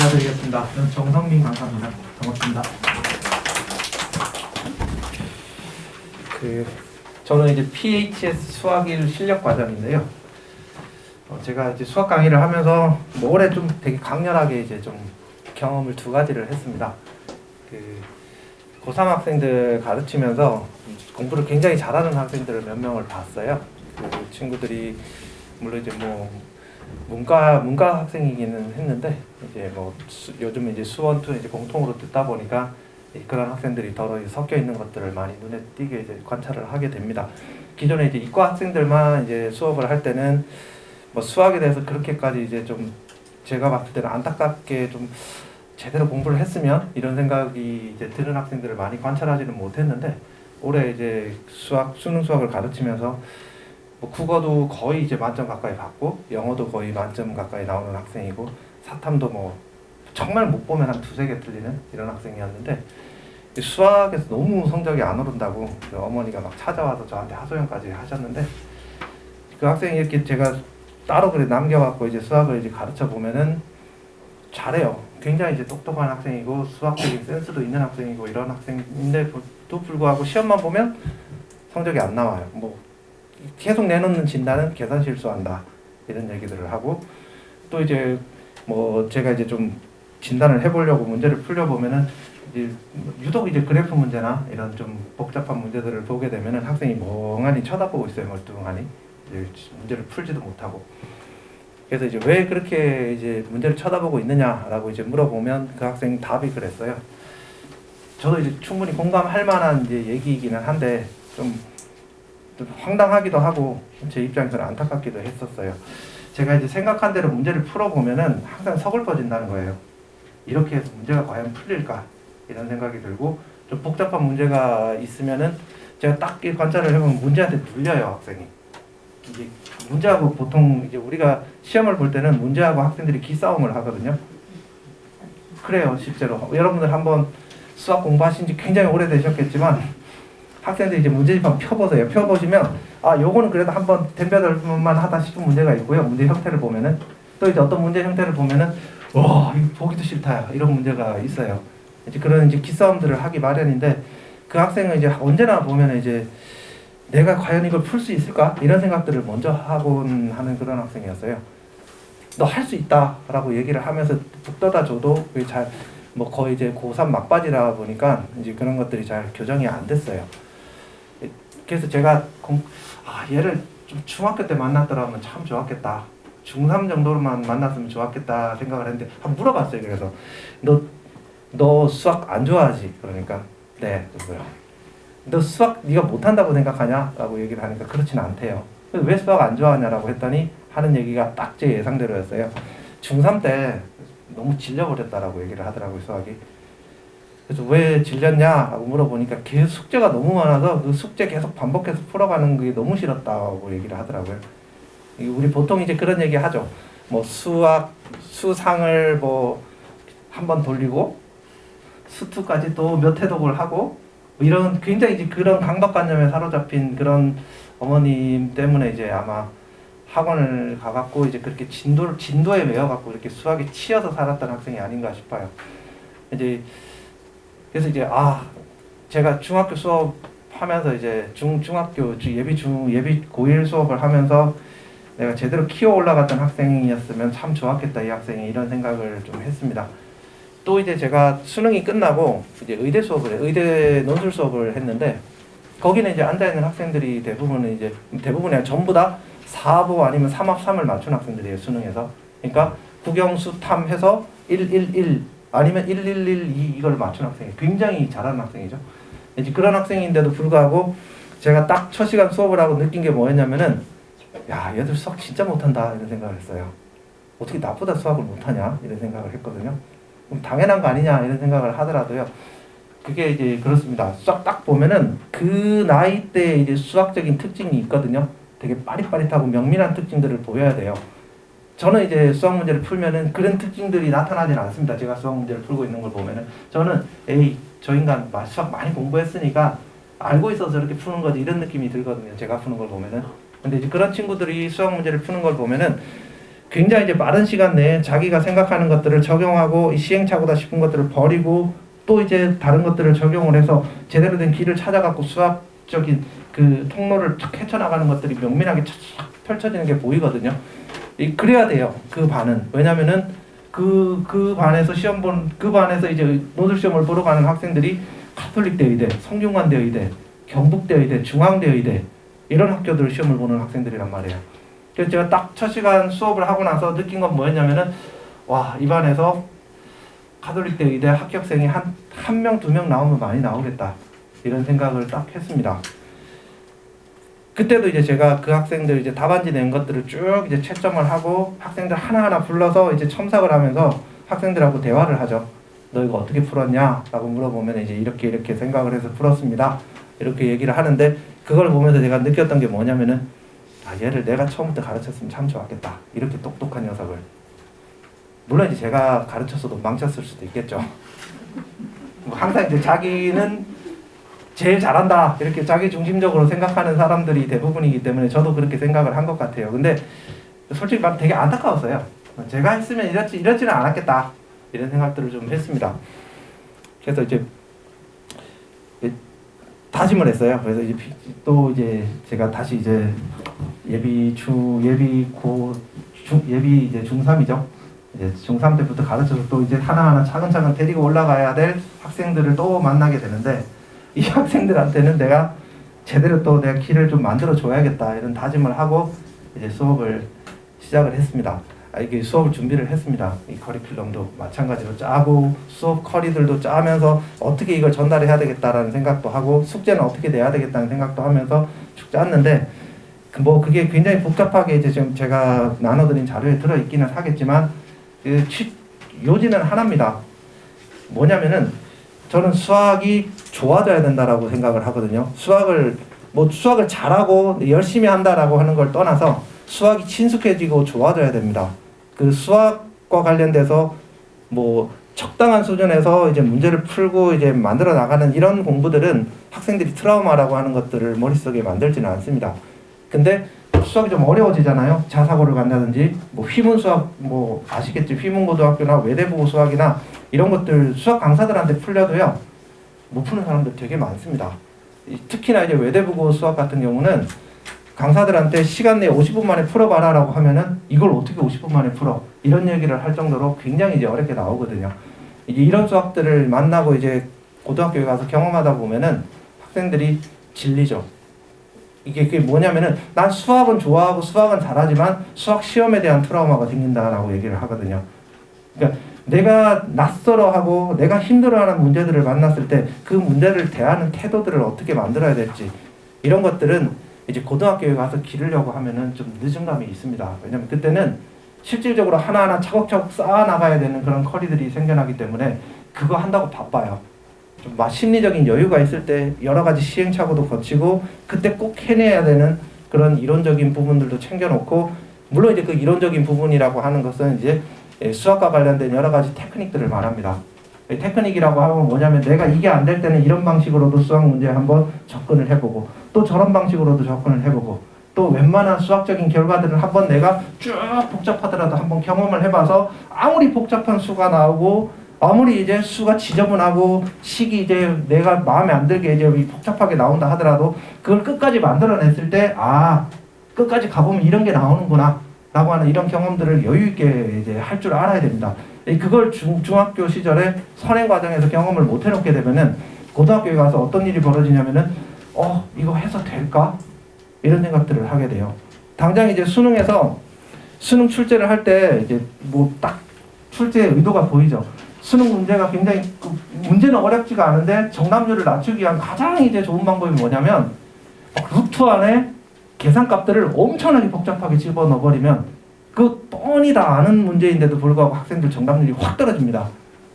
인사드리겠습니다. 저는 정성민 강사입니다. 반갑습니다. 저는 이제 PHS 수학 1 실력 과정인데요. 제가 이제 수학 강의를 하면서 올해 좀 되게 강렬하게 이제 좀 경험을 두 가지를 했습니다. 고3 학생들 가르치면서 공부를 굉장히 잘하는 학생들을 몇 명을 봤어요. 그 친구들이 물론 이제 뭐 문과 학생이기는 했는데 이제 뭐 요즘 이제 수원 투 이제 공통으로 듣다 보니까 그런 학생들이 더러 섞여 있는 것들을 많이 눈에 띄게 이제 관찰을 하게 됩니다. 기존에 이제 이과 학생들만 이제 수업을 할 때는 뭐 수학에 대해서 그렇게까지 이제 좀 제가 봤을 때는 안타깝게 좀 제대로 공부를 했으면 이런 생각이 이제 드는 학생들을 많이 관찰하지는 못했는데 올해 이제 수능 수학을 가르치면서 뭐 국어도 거의 이제 만점 가까이 받고 영어도 거의 만점 가까이 나오는 학생이고 사탐도 뭐 정말 못 보면 한 두세 개 틀리는 이런 학생이었는데 수학에서 너무 성적이 안 오른다고 어머니가 막 찾아와서 저한테 하소연까지 하셨는데 그 학생이 이렇게 제가 따로 그래 남겨갖고 이제 수학을 이제 가르쳐 보면은 잘해요. 굉장히 이제 똑똑한 학생이고 수학적인 센스도 있는 학생이고 이런 학생인데도 불구하고 시험만 보면 성적이 안 나와요. 뭐 계속 내놓는 진단은 계산 실수한다 이런 얘기들을 하고 또 이제 뭐 제가 이제 좀 진단을 해보려고 문제를 풀려보면은 이제 유독 이제 그래프 문제나 이런 좀 복잡한 문제들을 보게 되면은 학생이 멍하니 쳐다보고 있어요. 멀뚱하니 이제 문제를 풀지도 못하고 그래서 이제 왜 그렇게 이제 문제를 쳐다보고 있느냐라고 이제 물어보면 그 학생 답이 그랬어요. 저도 이제 충분히 공감할 만한 이제 얘기이기는 한데 좀 황당하기도 하고 제 입장에서는 안타깝기도 했었어요. 제가 이제 생각한 대로 문제를 풀어보면은 항상 서글퍼진다는 거예요. 이렇게 해서 문제가 과연 풀릴까 이런 생각이 들고 좀 복잡한 문제가 있으면은 제가 딱 관찰을 해보면 문제한테 눌려요 학생이. 이제 문제하고 보통 이제 우리가 시험을 볼 때는 문제하고 학생들이 기싸움을 하거든요. 그래요 실제로. 여러분들 한번 수학 공부하신 지 굉장히 오래되셨겠지만 학생들이 이제 문제집만 펴보세요. 펴보시면 아 요거는 그래도 한번 덤벼들만 하다 싶은 문제가 있고요. 문제 형태를 보면은 또 이제 어떤 문제 형태를 보면은 와 이거 보기도 싫다 이런 문제가 있어요. 이제 그런 이제 기싸움들을 하기 마련인데 그 학생은 이제 언제나 보면 이제 내가 과연 이걸 풀 수 있을까 이런 생각들을 먼저 하곤 하는 그런 학생이었어요. 너 할 수 있다라고 얘기를 하면서 북돋아 줘도 잘 뭐 거의 이제 고3 막바지라 보니까 이제 그런 것들이 잘 교정이 안 됐어요. 그래서 제가 얘를 좀 중학교 때 만났더라면 참 좋았겠다. 중3 정도로만 만났으면 좋았겠다 생각을 했는데 한번 물어봤어요. 그래서 너 수학 안 좋아하지? 그러니까 네. 그래서요. 너 수학 네가 못한다고 생각하냐? 라고 얘기를 하니까 그렇진 않대요. 왜 수학 안 좋아하냐라고 했더니 하는 얘기가 딱 제 예상대로였어요. 중3 때 너무 질려버렸다라고 얘기를 하더라고요. 수학이. 그래서 왜 질렸냐라고 물어보니까 계속 숙제가 너무 많아서 그 숙제 계속 반복해서 풀어가는 게 너무 싫었다고 얘기를 하더라고요. 우리 보통 이제 그런 얘기 하죠. 뭐 수상을 뭐 한 번 돌리고 수투까지 또 몇 회독을 하고 이런 굉장히 이제 그런 강박관념에 사로잡힌 그런 어머님 때문에 이제 아마 학원을 가갖고 이제 그렇게 진도에 매여갖고 이렇게 수학에 치여서 살았던 학생이 아닌가 싶어요. 이제 그래서 이제 제가 중학교 수업하면서 이제 중학교 예비 고1 수업을 하면서 내가 제대로 키워 올라갔던 학생이었으면 참 좋았겠다 이 학생이 이런 생각을 좀 했습니다. 또 이제 제가 수능이 끝나고 이제 의대 논술 수업을 했는데 거기는 이제 앉아 있는 학생들이 대부분이 아니라 전부 다 4보 아니면 3합 3을 맞춘 학생들이에요 수능에서. 그러니까 국영수 탐 해서 111 아니면 1112 이걸 맞춘 학생이 굉장히 잘하는 학생이죠. 이제 그런 학생인데도 불구하고 제가 딱 첫 시간 수업을 하고 느낀 게 뭐였냐면은 야 얘들 수학 진짜 못한다 이런 생각을 했어요. 어떻게 나보다 수학을 못하냐 이런 생각을 했거든요. 그럼 당연한 거 아니냐 이런 생각을 하더라도요. 그게 이제 그렇습니다. 수학 딱 보면은 그 나이 때 이제 수학적인 특징이 있거든요. 되게 빠릿빠릿하고 명민한 특징들을 보여야 돼요. 저는 이제 수학 문제를 풀면은 그런 특징들이 나타나지는 않습니다. 제가 수학 문제를 풀고 있는 걸 보면은 저는 저 인간 수학 많이 공부했으니까 알고 있어서 이렇게 푸는 거지 이런 느낌이 들거든요. 제가 푸는 걸 보면은. 근데 이제 그런 친구들이 수학 문제를 푸는 걸 보면은 굉장히 이제 빠른 시간 내에 자기가 생각하는 것들을 적용하고 이 시행착오다 싶은 것들을 버리고 또 이제 다른 것들을 적용을 해서 제대로 된 길을 찾아갖고 수학적인 그 통로를 쫙 헤쳐나가는 것들이 명민하게 쫙 펼쳐지는 게 보이거든요. 그래야 돼요. 그 반은. 왜냐면은 그 반에서 그 반에서 이제 모듈 시험을 보러 가는 학생들이 가톨릭대 의대, 성균관대 의대, 경북대 의대, 중앙대 의대 이런 학교들 시험을 보는 학생들이란 말이에요. 그래서 제가 딱 첫 시간 수업을 하고 나서 느낀 건 뭐였냐면은 와, 이 반에서 가톨릭대 의대 합격생이 한 명, 두 명 나오면 많이 나오겠다. 이런 생각을 딱 했습니다. 그때도 이제 제가 그 학생들 이제 답안지 낸 것들을 쭉 이제 채점을 하고 학생들 하나하나 불러서 이제 첨삭을 하면서 학생들하고 대화를 하죠. 너 이거 어떻게 풀었냐? 라고 물어보면 이제 이렇게 생각을 해서 풀었습니다. 이렇게 얘기를 하는데 그걸 보면서 제가 느꼈던 게 뭐냐면은 얘를 내가 처음부터 가르쳤으면 참 좋았겠다. 이렇게 똑똑한 녀석을. 물론 이제 제가 가르쳤어도 망쳤을 수도 있겠죠. 항상 이제 자기는 제일 잘한다 이렇게 자기 중심적으로 생각하는 사람들이 대부분이기 때문에 저도 그렇게 생각을 한 것 같아요. 근데 솔직히 말 되게 안타까웠어요. 제가 했으면 이렇지는 않았겠다 이런 생각들을 좀 했습니다. 그래서 이제 다짐을 했어요. 그래서 이제 또 이제 제가 다시 이제 예비 이제 중3이죠. 이제 중3 때부터 가르쳐서 또 이제 하나하나 차근차근 데리고 올라가야 될 학생들을 또 만나게 되는데 이 학생들한테는 내가 제대로 또 내가 길을 좀 만들어 줘야겠다 이런 다짐을 하고 이제 수업을 시작을 했습니다. 이게 수업을 준비를 했습니다. 이 커리큘럼도 마찬가지로 짜고 수업 커리들도 짜면서 어떻게 이걸 전달해야 되겠다라는 생각도 하고 숙제는 어떻게 내야 되겠다는 생각도 하면서 쭉 짰는데 뭐 그게 굉장히 복잡하게 이제 지금 제가 나눠드린 자료에 들어 있기는 하겠지만 그 요지는 하나입니다. 뭐냐면은 저는 수학이 좋아져야 된다라고 생각을 하거든요. 수학을 잘하고 열심히 한다라고 하는 걸 떠나서 수학이 친숙해지고 좋아져야 됩니다. 그 수학과 관련돼서 뭐 적당한 수준에서 이제 문제를 풀고 이제 만들어 나가는 이런 공부들은 학생들이 트라우마라고 하는 것들을 머릿속에 만들지는 않습니다. 근데 수학이 좀 어려워지잖아요. 자사고를 간다든지 뭐 휘문 수학 뭐 아시겠지? 휘문고등학교나 외대부고 수학이나 이런 것들 수학 강사들한테 풀려도요 못 푸는 사람들 되게 많습니다. 특히나 이제 외대부고 수학 같은 경우는 강사들한테 시간 내에 50분 만에 풀어봐라 라고 하면은 이걸 어떻게 50분 만에 풀어? 이런 얘기를 할 정도로 굉장히 이제 어렵게 나오거든요. 이제 이런 수학들을 만나고 이제 고등학교에 가서 경험하다 보면은 학생들이 질리죠. 이게 뭐냐면은 난 수학은 좋아하고 수학은 잘하지만 수학 시험에 대한 트라우마가 생긴다라고 얘기를 하거든요. 그러니까 내가 낯설어하고 내가 힘들어하는 문제들을 만났을 때 그 문제를 대하는 태도들을 어떻게 만들어야 될지 이런 것들은 이제 고등학교에 가서 기르려고 하면은 좀 늦은 감이 있습니다. 왜냐면 그때는 실질적으로 하나하나 차곡차곡 쌓아 나가야 되는 그런 커리들이 생겨나기 때문에 그거 한다고 바빠요. 좀 심리적인 여유가 있을 때 여러 가지 시행착오도 거치고 그때 꼭 해내야 되는 그런 이론적인 부분들도 챙겨놓고 물론 이제 그 이론적인 부분이라고 하는 것은 이제 수학과 관련된 여러 가지 테크닉들을 말합니다. 테크닉이라고 하면 뭐냐면 내가 이게 안 될 때는 이런 방식으로도 수학 문제에 한번 접근을 해보고 또 저런 방식으로도 접근을 해보고 또 웬만한 수학적인 결과들은 한번 내가 쭉 복잡하더라도 한번 경험을 해봐서 아무리 복잡한 수가 나오고 아무리 이제 수가 지저분하고 식이 이제 내가 마음에 안 들게 이제 복잡하게 나온다 하더라도 그걸 끝까지 만들어냈을 때 끝까지 가보면 이런 게 나오는구나 라고 하는 이런 경험들을 여유 있게 이제 할 줄 알아야 됩니다. 그걸 중학교 시절에 선행 과정에서 경험을 못 해놓게 되면은 고등학교에 가서 어떤 일이 벌어지냐면은 이거 해서 될까? 이런 생각들을 하게 돼요. 당장 이제 수능에서 수능 출제를 할 때 이제 뭐 딱 출제의 의도가 보이죠. 수능 문제가 굉장히 문제는 어렵지가 않은데 정답률을 낮추기 위한 가장 이제 좋은 방법이 뭐냐면 루트 안에 계산값들을 엄청나게 복잡하게 집어넣어 버리면 그 뻔히 다 아는 문제인데도 불구하고 학생들 정답률이 확 떨어집니다.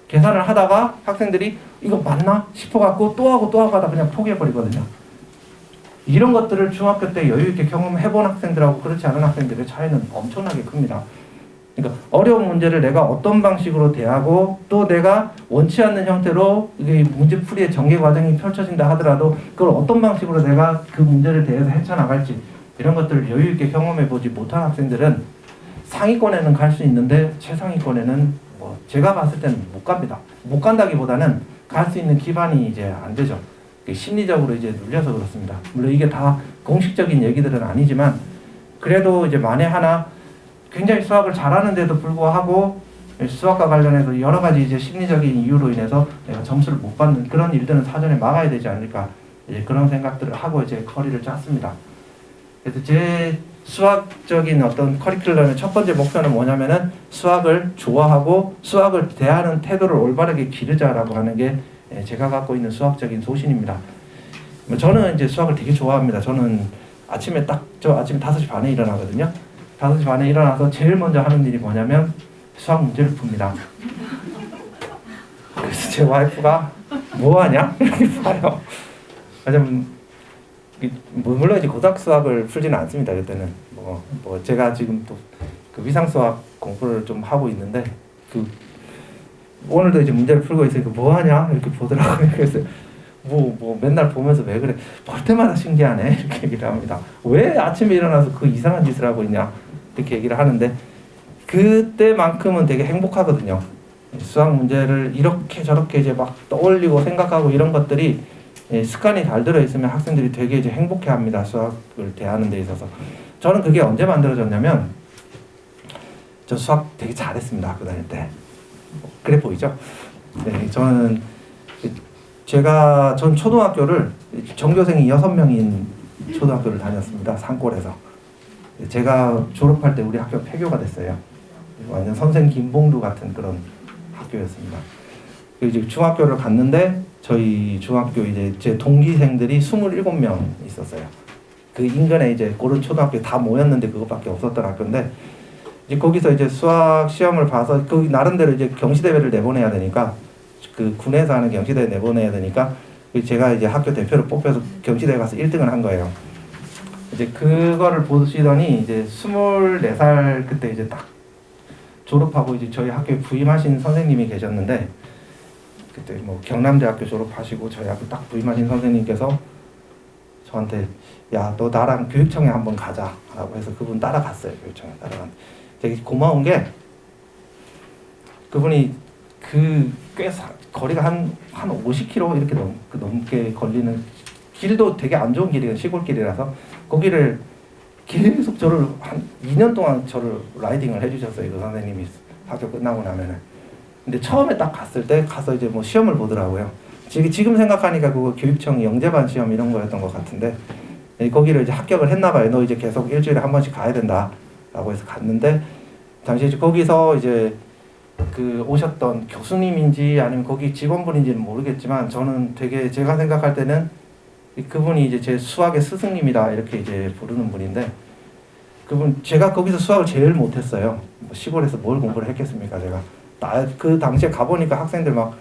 계산을 하다가 학생들이 이거 맞나 싶어갖고 또 하고 하다 그냥 포기해버리거든요. 이런 것들을 중학교 때 여유 있게 경험해본 학생들하고 그렇지 않은 학생들의 차이는 엄청나게 큽니다. 그러니까 어려운 문제를 내가 어떤 방식으로 대하고 또 내가 원치 않는 형태로 이게 문제풀이의 전개 과정이 펼쳐진다 하더라도 그걸 어떤 방식으로 내가 그 문제를 대해서 헤쳐나갈지 이런 것들을 여유 있게 경험해보지 못한 학생들은 상위권에는 갈 수 있는데 최상위권에는 뭐 제가 봤을 때는 못 갑니다. 못 간다기보다는 갈 수 있는 기반이 이제 안 되죠. 심리적으로 이제 눌려서 그렇습니다. 물론 이게 다 공식적인 얘기들은 아니지만 그래도 이제 만에 하나 굉장히 수학을 잘하는데도 불구하고 수학과 관련해서 여러 가지 이제 심리적인 이유로 인해서 내가 점수를 못 받는 그런 일들은 사전에 막아야 되지 않을까, 이제 그런 생각들을 하고 이제 커리를 짰습니다. 그래서 제 수학적인 어떤 커리큘럼의 첫 번째 목표는 뭐냐면은 수학을 좋아하고 수학을 대하는 태도를 올바르게 기르자라고 하는 게 제가 갖고 있는 수학적인 소신입니다. 저는 이제 수학을 되게 좋아합니다. 저는 아침에 아침 5시 반에 일어나거든요. 5시 반에 일어나서 제일 먼저 하는 일이 뭐냐면 수학 문제를 풉니다. 그래서 제 와이프가 뭐하냐? 이렇게 봐요. 물론 이제 고등학교 수학을 풀지는 않습니다. 그때는 뭐 제가 지금 또 그 위상 수학 공부를 좀 하고 있는데 오늘도 이제 문제를 풀고 있으니까 뭐하냐 이렇게 보더라고요. 그래서 뭐 맨날 보면서 왜 그래? 볼 때마다 신기하네 이렇게 얘기를 합니다. 왜 아침에 일어나서 그 이상한 짓을 하고 있냐 이렇게 얘기를 하는데 그때만큼은 되게 행복하거든요. 수학 문제를 이렇게 저렇게 이제 막 떠올리고 생각하고 이런 것들이 습관이 잘 들어 있으면 학생들이 되게 이제 행복해합니다. 수학을 대하는 데 있어서. 저는 그게 언제 만들어졌냐면 저 수학 되게 잘했습니다. 학교 다닐 때. 그래 보이죠? 네, 전 초등학교를 전교생이 6명인 초등학교를 다녔습니다. 산골에서. 제가 졸업할 때 우리 학교 폐교가 됐어요. 완전 선생 김봉두 같은 그런 학교였습니다. 이제 중학교를 갔는데 저희 중학교 이제 제 동기생들이 27명 있었어요. 그 인근에 이제 그런 초등학교 다 모였는데 그것밖에 없었던 학교인데 이제 거기서 이제 수학 시험을 봐서 그 나름대로 이제 경시대회를 내보내야 되니까 그 군에서 하는 경시대회 내보내야 되니까 제가 이제 학교 대표로 뽑혀서 경시대회 가서 1등을 한 거예요. 이제 그거를 보시더니 이제 24살 그때 이제 딱 졸업하고 이제 저희 학교에 부임하신 선생님이 계셨는데 그때 뭐 경남대학교 졸업하시고 저희 학교 딱 부임하신 선생님께서 저한테 야, 너 나랑 교육청에 한번 가자라고 해서 그분 따라갔어요. 교육청에 따라갔는데 되게 고마운 게 그분이 꽤 거리가 한 50km 이렇게 넘게 걸리는 길도 되게 안 좋은 길이에요. 시골길이라서 거기를 계속 저를 한 2년 동안 저를 라이딩을 해주셨어요. 그 선생님이 학교 끝나고 나면은. 근데 처음에 딱 갔을 때 가서 이제 뭐 시험을 보더라고요. 지금 생각하니까 그거 교육청 영재반 시험 이런 거였던 것 같은데 거기를 이제 합격을 했나 봐요. 너 이제 계속 일주일에 한 번씩 가야 된다라고 해서 갔는데 당시 이제 거기서 이제 그 오셨던 교수님인지 아니면 거기 직원분인지는 모르겠지만 저는 되게 제가 생각할 때는 그분이 이제 제 수학의 스승님이다 이렇게 이제 부르는 분인데 제가 거기서 수학을 제일 못했어요. 시골에서 뭘 공부를 했겠습니까 제가. 그 당시에 가보니까 학생들 막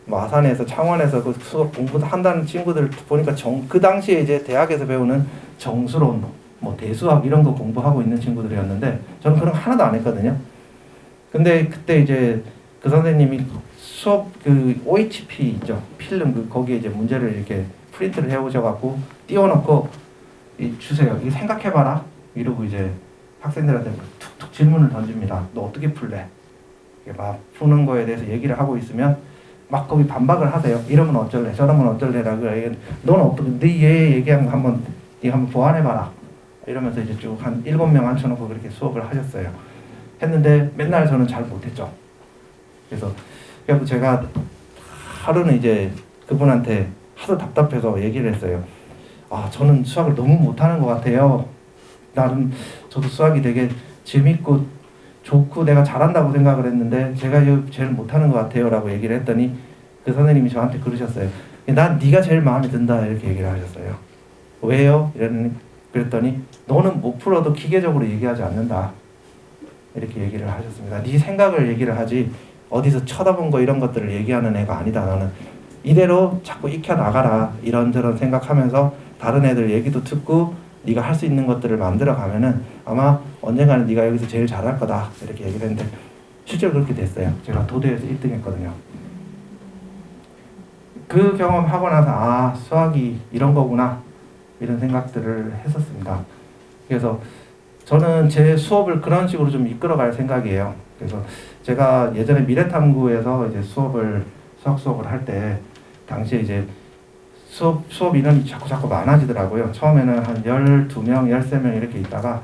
마산에서 창원에서 그 수학 공부한다는 친구들 보니까 그 당시에 이제 대학에서 배우는 정수론, 뭐 대수학 이런 거 공부하고 있는 친구들이었는데 저는 그런 거 하나도 안 했거든요. 근데 그때 이제 그 선생님이 수업 OHP 있죠, 필름 거기에 이제 문제를 이렇게 프린트를 해오셔갖고 띄워놓고 주세요. 이거 생각해봐라. 이러고 이제 학생들한테 툭툭 질문을 던집니다. 너 어떻게 풀래? 막 푸는 거에 대해서 얘기를 하고 있으면 막 거기 반박을 하세요. 이러면 어쩔래, 저러면 어쩔래라고. 너는 어떻게 네 얘기한 거 네가 한번 보완해봐라. 이러면서 이제 쭉 한 7명 앉혀놓고 그렇게 수업을 하셨어요. 했는데 맨날 저는 잘 못했죠. 그래서 제가 하루는 이제 그분한테 하도 답답해서 얘기를 했어요. 저는 수학을 너무 못하는 것 같아요. 나름 저도 수학이 되게 재밌고 좋고 내가 잘한다고 생각을 했는데 제가 제일 못하는 것 같아요 라고 얘기를 했더니 그 선생님이 저한테 그러셨어요. 난 네가 제일 마음에 든다 이렇게 얘기를 하셨어요. 왜요? 그랬더니 너는 못 풀어도 기계적으로 얘기하지 않는다 이렇게 얘기를 하셨습니다. 네 생각을 얘기를 하지 어디서 쳐다본 거 이런 것들을 얘기하는 애가 아니다. 너는 이대로 자꾸 익혀나가라. 이런저런 생각하면서 다른 애들 얘기도 듣고 네가 할 수 있는 것들을 만들어 가면은 아마 언젠가는 네가 여기서 제일 잘할 거다 이렇게 얘기를 했는데 실제로 그렇게 됐어요. 제가 도대에서 1등 했거든요. 그 경험하고 나서 수학이 이런 거구나 이런 생각들을 했었습니다. 그래서 저는 제 수업을 그런 식으로 좀 이끌어갈 생각이에요. 그래서 제가 예전에 미래탐구에서 이제 수학 수업을 할 때 당시에 이제 수업 인원이 자꾸 많아지더라고요. 처음에는 한 12명, 13명 이렇게 있다가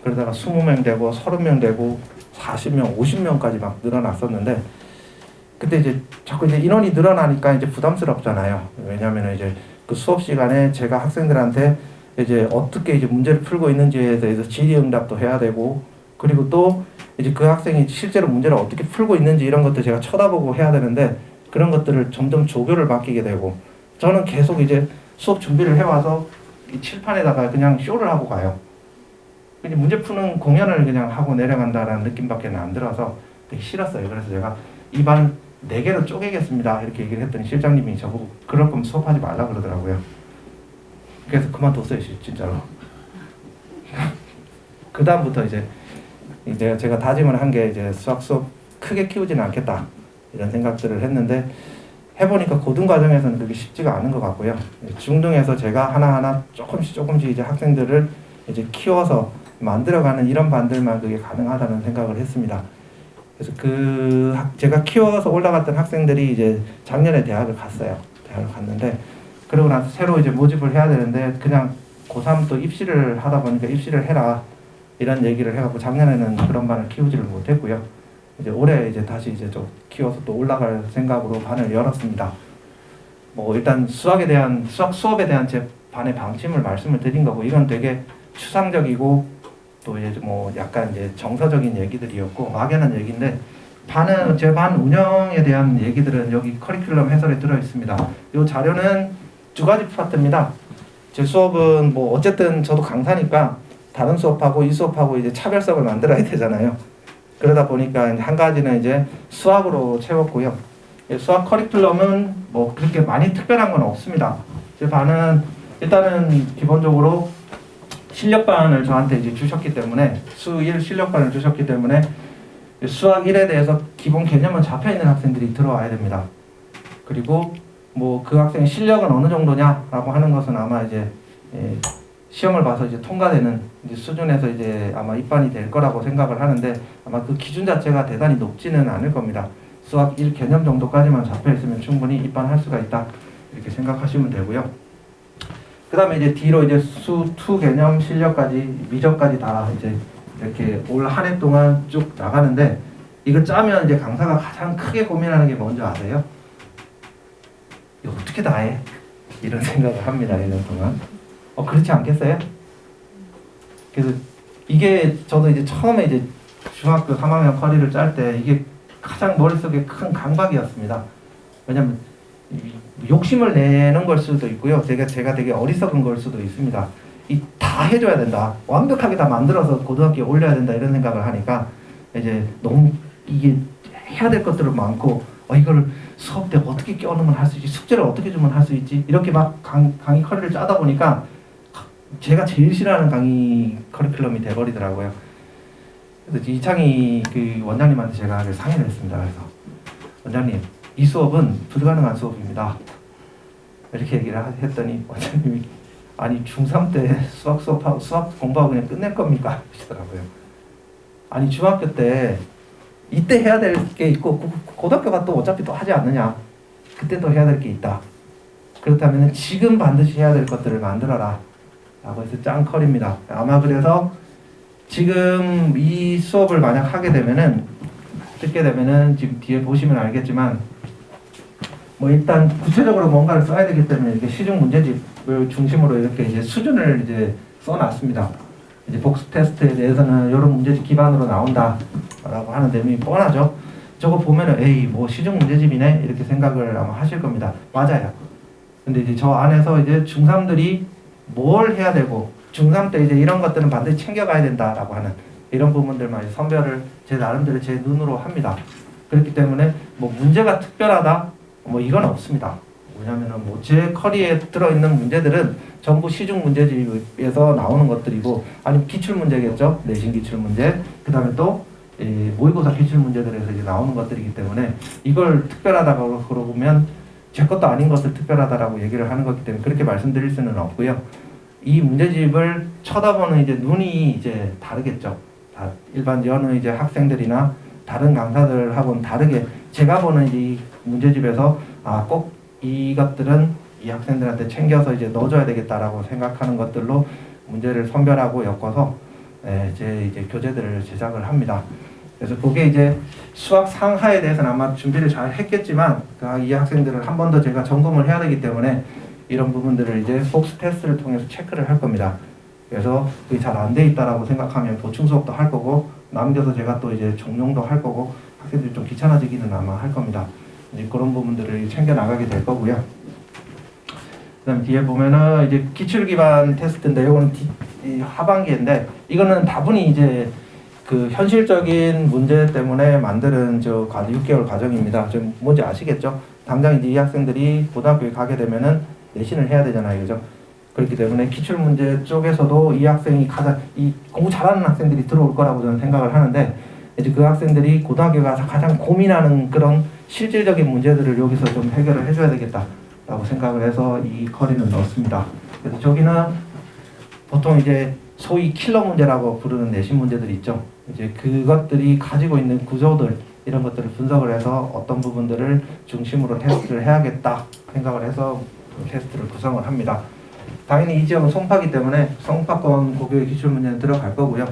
그러다가 20명 되고 30명 되고 40명, 50명까지 막 늘어났었는데 그때 이제 자꾸 이제 인원이 늘어나니까 이제 부담스럽잖아요. 왜냐하면 이제 그 수업 시간에 제가 학생들한테 이제 어떻게 이제 문제를 풀고 있는지에 대해서 질의응답도 해야 되고 그리고 또 이제 그 학생이 실제로 문제를 어떻게 풀고 있는지 이런 것도 제가 쳐다보고 해야 되는데 그런 것들을 점점 조교를 맡기게 되고 저는 계속 이제 수업 준비를 해와서 이 칠판에다가 그냥 쇼를 하고 가요. 그냥 문제 푸는 공연을 그냥 하고 내려간다라는 느낌밖에 안 들어서 되게 싫었어요. 그래서 제가 이 반 4개로 쪼개겠습니다. 이렇게 얘기를 했더니 실장님이 저보고 그럴 거면 수업하지 말라 그러더라고요. 그래서 그만뒀어요, 진짜로. 그 다음부터 이제 제가 다짐을 한 게 이제 수업 크게 키우지는 않겠다 이런 생각들을 했는데 해보니까 고등 과정에서는 그게 쉽지가 않은 것 같고요. 중등에서 제가 하나하나 조금씩 이제 학생들을 이제 키워서 만들어가는 이런 반들만 그게 가능하다는 생각을 했습니다. 그래서 제가 키워서 올라갔던 학생들이 이제 작년에 대학을 갔어요. 대학을 갔는데 그러고 나서 새로 이제 모집을 해야 되는데 그냥 고3 또 입시를 하다 보니까 입시를 해라 이런 얘기를 해갖고 작년에는 그런 반을 키우지를 못했고요. 이제 올해 이제 다시 이제 좀 키워서 또 올라갈 생각으로 반을 열었습니다. 뭐 일단 수학 수업에 대한 제 반의 방침을 말씀을 드린 거고 이건 되게 추상적이고 또 이제 뭐 약간 이제 정서적인 얘기들이었고 막연한 얘기인데 제 반 운영에 대한 얘기들은 여기 커리큘럼 해설에 들어 있습니다. 이 자료는 2가지 파트입니다. 제 수업은 뭐 어쨌든 저도 강사니까 다른 수업하고 이 수업하고 이제 차별성을 만들어야 되잖아요. 그러다 보니까 한 가지는 이제 수학으로 채웠고요. 수학 커리큘럼은 뭐 그렇게 많이 특별한 건 없습니다. 제 반은 일단은 기본적으로 실력반을 저한테 이제 주셨기 때문에 수1 실력반을 주셨기 때문에 수학 1에 대해서 기본 개념은 잡혀 있는 학생들이 들어와야 됩니다. 그리고 뭐 그 학생의 실력은 어느 정도냐라고 하는 것은 아마 이제 시험을 봐서 이제 통과되는 이제 수준에서 이제 아마 입반이 될 거라고 생각을 하는데 아마 그 기준 자체가 대단히 높지는 않을 겁니다. 수학 1 개념 정도까지만 잡혀 있으면 충분히 입반할 수가 있다 이렇게 생각하시면 되고요. 그 다음에 이제 뒤로 이제 수2 개념 실력까지 미적까지 다 이제 이렇게 올 한 해 동안 쭉 나가는데 이거 짜면 이제 강사가 가장 크게 고민하는 게 뭔지 아세요? 이거 어떻게 다 해? 이런 생각을 합니다. 1년 동안. 그렇지 않겠어요? 그래서 이게 저도 이제 처음에 이제 중학교 3학년 커리를 짤 때 이게 가장 머릿속에 큰 강박이었습니다. 왜냐면 욕심을 내는 걸 수도 있고요. 제가 되게 어리석은 걸 수도 있습니다. 다 해줘야 된다. 완벽하게 다 만들어서 고등학교에 올려야 된다. 이런 생각을 하니까 이제 너무 이게 해야 될 것들은 많고 이거를 수업 때 어떻게 껴넣으면 할 수 있지? 숙제를 어떻게 주면 할 수 있지? 이렇게 막 강의 커리를 짜다 보니까 제가 제일 싫어하는 강의 커리큘럼이 돼버리더라고요. 그래서 이창희 그 원장님한테 제가 상의를 했습니다. 그래서 원장님 이 수업은 불가능한 수업입니다. 이렇게 얘기를 했더니 원장님이 아니 중3 때 수학 공부하고 그냥 끝낼 겁니까? 하시더라고요. 아니 중학교 때 이때 해야 될 게 있고 고등학교가 또 어차피 또 하지 않느냐. 그때 또 해야 될 게 있다. 그렇다면 지금 반드시 해야 될 것들을 만들어라 라고 해서 짠 컬입니다. 아마 그래서 지금 이 수업을 만약 듣게 되면은 지금 뒤에 보시면 알겠지만 뭐 일단 구체적으로 뭔가를 써야 되기 때문에 이렇게 시중 문제집을 중심으로 이렇게 이제 수준을 이제 써놨습니다. 이제 복습 테스트에 대해서는 이런 문제집 기반으로 나온다라고 하는 데이 뻔하죠. 저거 보면은 에이 뭐 시중 문제집이네 이렇게 생각을 아마 하실 겁니다. 맞아요. 근데 이제 저 안에서 이제 중3들이 뭘 해야 되고 중3 때 이제 이런 것들은 반드시 챙겨가야 된다라고 하는 이런 부분들만 이제 선별을 제 나름대로 제 눈으로 합니다. 그렇기 때문에 뭐 문제가 특별하다 뭐 이건 없습니다. 왜냐면은 뭐 제 커리에 들어있는 문제들은 전부 시중 문제집에서 나오는 것들이고 아니면 기출 문제겠죠. 내신 기출 문제. 그 다음에 또 모의고사 기출 문제들에서 이제 나오는 것들이기 때문에 이걸 특별하다고 그러면 제 것도 아닌 것을 특별하다라고 얘기를 하는 거기 때문에 그렇게 말씀드릴 수는 없고요. 이 문제집을 쳐다보는 이제 눈이 이제 다르겠죠. 일반 여느 이제 학생들이나 다른 강사들하고는 다르게 제가 보는 이 문제집에서 꼭 이것들은 이 학생들한테 챙겨서 이제 넣어줘야 되겠다라고 생각하는 것들로 문제를 선별하고 엮어서 이제 교재들을 제작을 합니다. 그래서 그게 이제 수학 상하에 대해서는 아마 준비를 잘 했겠지만 이 학생들을 한 번 더 제가 점검을 해야 되기 때문에 이런 부분들을 이제 복수 테스트를 통해서 체크를 할 겁니다. 그래서 그게 잘 안 돼 있다라고 생각하면 보충 수업도 할 거고 남겨서 제가 또 이제 종용도 할 거고 학생들이 좀 귀찮아지기는 아마 할 겁니다. 이제 그런 부분들을 챙겨 나가게 될 거고요. 그다음 뒤에 보면은 이제 기출 기반 테스트인데 이거는 하반기인데 이거는 다분히 이제 그 현실적인 문제 때문에 만드는 6개월 과정입니다. 좀 뭔지 아시겠죠? 당장 이제 이 학생들이 고등학교에 가게 되면은 내신을 해야 되잖아요, 그죠? 그렇기 때문에 기출 문제 쪽에서도 이 학생이 가장 이 공부 잘하는 학생들이 들어올 거라고 저는 생각을 하는데 이제 그 학생들이 고등학교 가서 가장 고민하는 그런 실질적인 문제들을 여기서 좀 해결을 해줘야 되겠다라고 생각을 해서 이 커리는 넣었습니다. 그래서 저기는 보통 이제 소위 킬러 문제라고 부르는 내신 문제들이 있죠. 이제 그것들이 가지고 있는 구조들 이런 것들을 분석을 해서 어떤 부분들을 중심으로 테스트를 해야겠다 생각을 해서 테스트를 구성을 합니다. 당연히 이 지역은 송파기 때문에 송파권 고교의 기출 문제는 들어갈 거고요.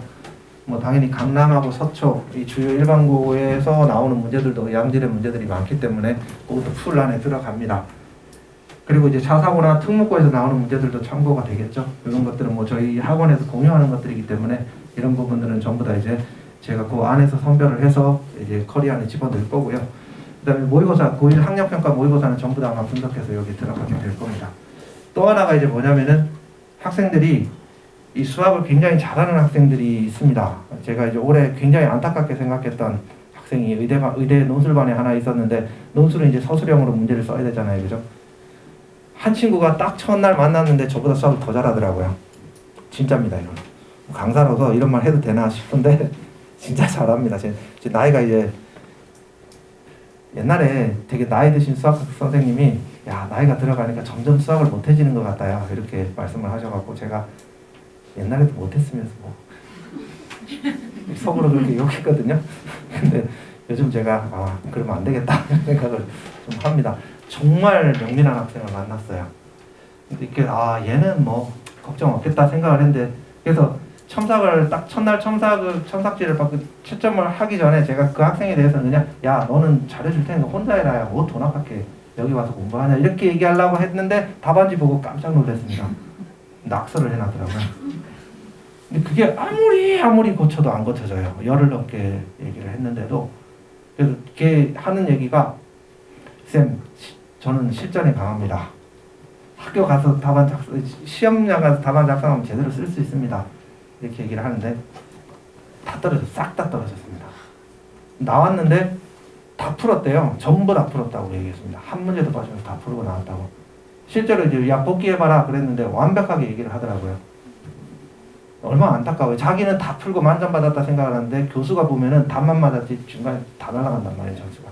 뭐 당연히 강남하고 서초 이 주요 일반고에서 나오는 문제들도 양질의 문제들이 많기 때문에 그것도 풀 안에 들어갑니다. 그리고 이제 자사고나 특목고에서 나오는 문제들도 참고가 되겠죠. 이런 것들은 뭐 저희 학원에서 공유하는 것들이기 때문에 이런 부분들은 전부 다 이제 제가 그 안에서 선별을 해서 이제 커리 안에 집어넣을 거고요. 그다음에 모의고사, 고1 학력평가 모의고사는 전부 다 아마 분석해서 여기 들어가게 될 겁니다. 또 하나가 이제 뭐냐면은 학생들이 이 수학을 굉장히 잘하는 학생들이 있습니다. 제가 이제 올해 굉장히 안타깝게 생각했던 학생이 의대 논술반에 하나 있었는데 논술은 이제 서술형으로 문제를 써야 되잖아요, 그죠? 한 친구가 딱 첫날 만났는데 저보다 수학을 더 잘하더라고요. 진짜입니다, 이건. 강사로서 이런 말 해도 되나 싶은데 진짜 잘합니다. 제 나이가 이제 옛날에 되게 나이 드신 수학 선생님이 야 나이가 들어가니까 점점 수학을 못해지는 것 같아요. 이렇게 말씀을 하셔갖고 제가 옛날에도 못했으면서 뭐 속으로 그렇게 욕했거든요. 근데 요즘 제가 그러면 안 되겠다 생각을 좀 합니다. 정말 명민한 학생을 만났어요. 근데 이렇게 얘는 뭐 걱정 없겠다 생각을 했는데 그래서 첨삭을 딱 첫날 첨삭지를 받고 채점을 하기 전에 제가 그 학생에 대해서는 그냥 야 너는 잘해줄 테니까 혼자 해라. 뭐 돈 아깝게 여기 와서 공부하냐 이렇게 얘기하려고 했는데 답안지 보고 깜짝 놀랐습니다. 낙서를 해놨더라고요. 근데 그게 아무리 고쳐도 안 고쳐져요. 열흘 넘게 얘기를 했는데도. 그래서 걔 하는 얘기가 쌤 저는 실전에 강합니다. 학교 가서 시험장 가서 답안 작성하면 제대로 쓸 수 있습니다. 이렇게 얘기를 하는데 싹 다 떨어졌습니다. 나왔는데 다 풀었대요. 전부 다 풀었다고 얘기했습니다. 한 문제도 빠지면서 다 풀고 나왔다고. 실제로 이제 야 복귀해봐라 그랬는데 완벽하게 얘기를 하더라고요. 얼마나 안타까워요. 자기는 다 풀고 만점받았다 생각하는데 교수가 보면은 답만 맞았지 중간에 다 날아간단 말이에요. 점수가.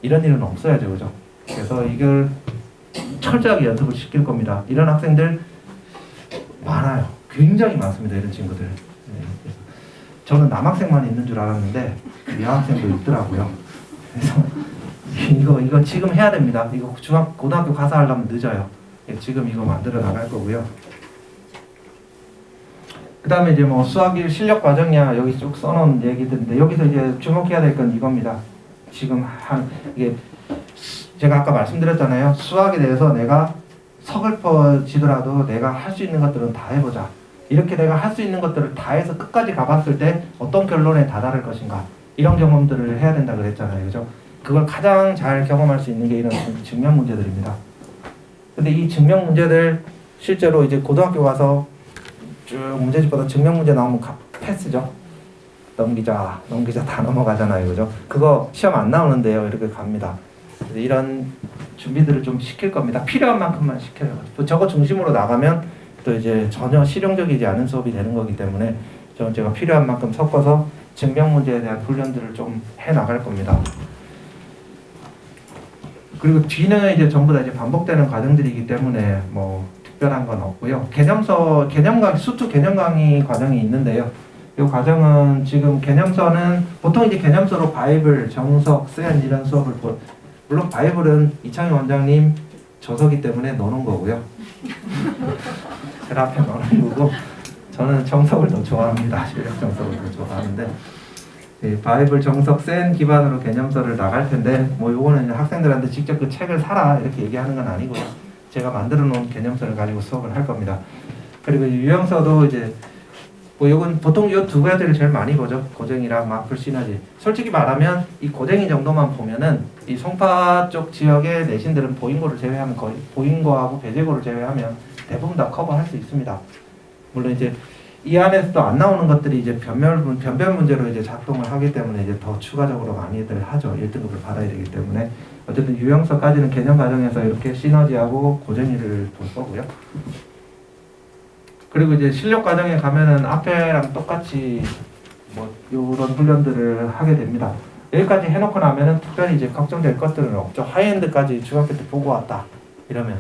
이런 일은 없어야죠. 그죠? 그래서 이걸 철저하게 연습을 시킬 겁니다. 이런 학생들 많아요. 굉장히 많습니다. 이런 친구들. 네, 그래서 저는 남학생만 있는 줄 알았는데 여학생도 있더라고요. 그래서 이거 지금 해야 됩니다. 이거 고등학교 가서 하려면 늦어요. 지금 이거 만들어 나갈 거고요. 그 다음에 이제 뭐 수학 1 실력 과정이야 여기 쭉 써놓은 얘기들인데 여기서 이제 주목해야 될 건 이겁니다. 지금 이게 제가 아까 말씀드렸잖아요. 수학에 대해서 내가 서글퍼지더라도 내가 할 수 있는 것들은 다 해보자. 이렇게 내가 할 수 있는 것들을 다 해서 끝까지 가봤을 때 어떤 결론에 다다를 것인가. 이런 경험들을 해야 된다 그랬잖아요. 그죠? 그걸 가장 잘 경험할 수 있는 게 이런 증명 문제들입니다. 근데 이 증명 문제들 실제로 이제 고등학교 가서 쭉 문제집보다 증명 문제 나오면 패스죠. 넘기자 다 넘어가잖아요. 그죠? 그거 시험 안 나오는데요. 이렇게 갑니다. 이런 준비들을 좀 시킬 겁니다. 필요한 만큼만 시켜요. 또 저거 중심으로 나가면 또 이제 전혀 실용적이지 않은 수업이 되는 거기 때문에 저는 제가 필요한 만큼 섞어서 증명 문제에 대한 훈련들을 좀 해 나갈 겁니다. 그리고 뒤는 이제 전부 다 이제 반복되는 과정들이기 때문에 뭐 특별한 건 없고요. 수투 개념 강의 과정이 있는데요. 이 과정은 지금 개념서는 보통 이제 개념서로 바이블, 정석, 센 이런 수업을 물론 바이블은 이창희 원장님 저서기 때문에 넣어놓은 거고요. 제가 앞에 넣어놓은 거고 저는 정석을 더 좋아합니다. 실력 정석을 더 좋아하는데 바이블, 정석, 센 기반으로 개념서를 나갈 텐데 뭐 요거는 학생들한테 직접 그 책을 사라 이렇게 얘기하는 건 아니고요. 제가 만들어 놓은 개념서를 가지고 수업을 할 겁니다. 그리고 유형서도 이제 뭐 요건 보통 요 두 가지를 제일 많이 보죠. 고쟁이랑 마플 시너지. 솔직히 말하면 이 고쟁이 정도만 보면은 이 송파 쪽 지역의 내신들은 보인고를 제외하면 거의 보인고하고 배제고를 제외하면 대부분 다 커버할 수 있습니다. 물론 이제 이 안에서도 안 나오는 것들이 이제 변별 문제로 이제 작동을 하기 때문에 이제 더 추가적으로 많이들 하죠. 1등급을 받아야 되기 때문에. 어쨌든 유형서까지는 개념 과정에서 이렇게 시너지하고 고쟁이를 볼 거고요. 그리고 이제 실력 과정에 가면은 앞에랑 똑같이 뭐 이런 훈련들을 하게 됩니다. 여기까지 해놓고 나면은 특별히 이제 걱정될 것들은 없죠. 하이엔드까지 중학교 때 보고 왔다 이러면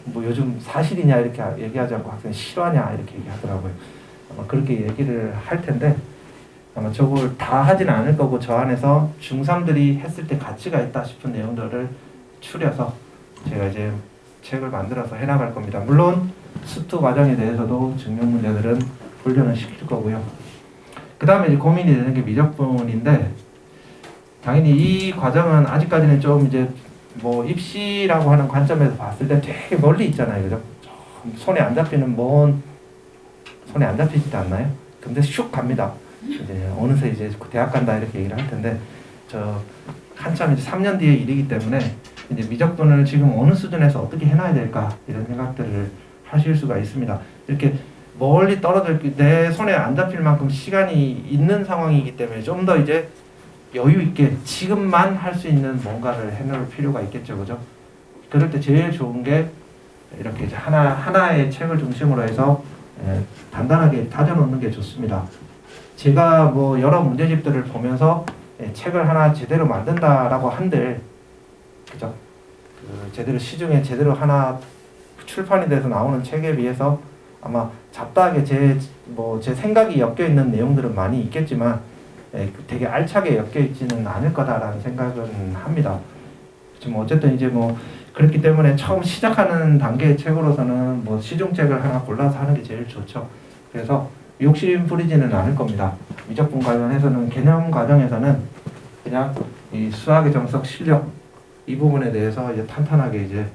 뭐 요즘 사실이냐 이렇게 얘기하지 않고 학생이 실화냐 이렇게 얘기하더라고요. 아마 그렇게 얘기를 할 텐데 아마 저걸 다 하지는 않을 거고 저 안에서 중3들이 했을 때 가치가 있다 싶은 내용들을 추려서 제가 이제 책을 만들어서 해나갈 겁니다. 물론 수투 과정에 대해서도 증명 문제들은 훈련을 시킬 거고요. 그 다음에 이제 고민이 되는 게 미적분인데 당연히 이 과정은 아직까지는 좀 이제 뭐 입시라고 하는 관점에서 봤을 때 되게 멀리 있잖아요, 그죠? 손에 안 잡히는 손에 안 잡히지도 않나요? 근데 슉 갑니다. 이제 어느새 이제 대학 간다 이렇게 얘기를 할 텐데 저 한참 이제 3년 뒤의 일이기 때문에 이제 미적분을 지금 어느 수준에서 어떻게 해놔야 될까 이런 생각들을 하실 수가 있습니다. 이렇게 멀리 떨어져 있기 내 손에 안 잡힐 만큼 시간이 있는 상황이기 때문에 좀 더 이제 여유 있게 지금만 할 수 있는 뭔가를 해놓을 필요가 있겠죠, 그죠? 그럴 때 제일 좋은 게 이렇게 이제 하나의 책을 중심으로 해서 단단하게 다져놓는 게 좋습니다. 제가 뭐 여러 문제집들을 보면서 책을 하나 제대로 만든다라고 한들, 그죠? 제대로 시중에 제대로 하나 출판이 돼서 나오는 책에 비해서 아마 잡다하게 제 생각이 엮여 있는 내용들은 많이 있겠지만 되게 알차게 엮여 있지는 않을 거다라는 생각은 합니다. 지금 어쨌든 이제 뭐 그렇기 때문에 처음 시작하는 단계의 책으로서는 뭐 시중책을 하나 골라서 하는 게 제일 좋죠. 그래서 욕심 부리지는 않을 겁니다. 미적분 관련해서는 개념 과정에서는 그냥 이 수학의 정석 실력 이 부분에 대해서 이제 탄탄하게 이제